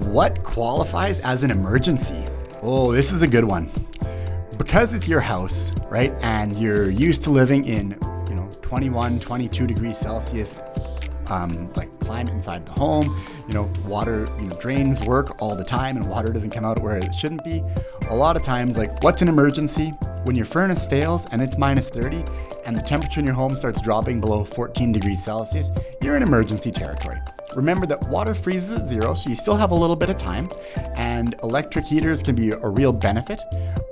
What qualifies as an emergency? Oh, this is a good one. Because it's your house, right? And you're used to living in, 21, 22 degrees Celsius, like climate inside the home, water, drains work all the time and water doesn't come out where it shouldn't be. A lot of times, like, what's an emergency? When your furnace fails and it's minus 30 and the temperature in your home starts dropping below 14 degrees Celsius, you're in emergency territory. Remember that water freezes at zero, so you still have a little bit of time, and electric heaters can be a real benefit,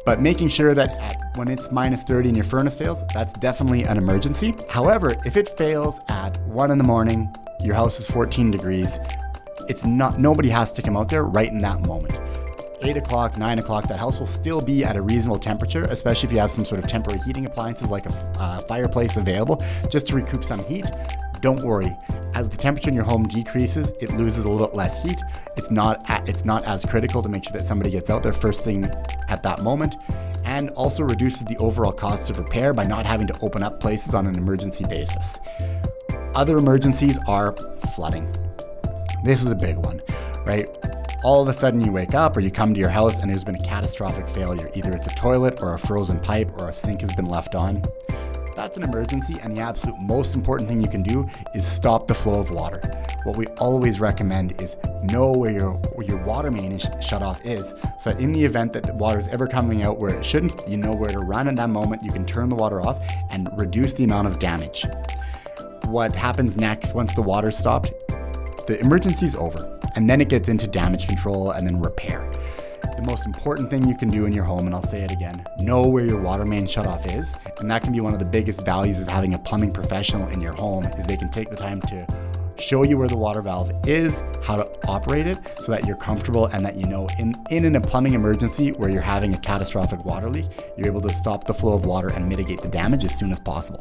but making sure that when it's minus 30 and your furnace fails, that's definitely an emergency. However, if it fails at 1 in the morning, your house is 14 degrees, nobody has to come out there right in that moment. 8 o'clock, 9 o'clock, that house will still be at a reasonable temperature, especially if you have some sort of temporary heating appliances like a fireplace available, just to recoup some heat. Don't worry. As the temperature in your home decreases, it loses a little bit less heat. It's not as critical to make sure that somebody gets out there first thing at that moment, and also reduces the overall cost of repair by not having to open up places on an emergency basis. Other emergencies are flooding. This is a big one, right? All of a sudden you wake up or you come to your house and there's been a catastrophic failure. Either it's a toilet or a frozen pipe or a sink has been left on. That's an emergency, and the absolute most important thing you can do is stop the flow of water. What we always recommend is know where your water main shut off is, so that in the event that the water is ever coming out where it shouldn't, you know where to run at that moment. You can turn the water off and reduce the amount of damage. What happens next once the water's stopped? The emergency's over, and then it gets into damage control and then repair. The most important thing you can do in your home, and I'll say it again, know where your water main shutoff is, and that can be one of the biggest values of having a plumbing professional in your home, is they can take the time to show you where the water valve is, how to operate it, so that you're comfortable and that in a plumbing emergency where you're having a catastrophic water leak, you're able to stop the flow of water and mitigate the damage as soon as possible.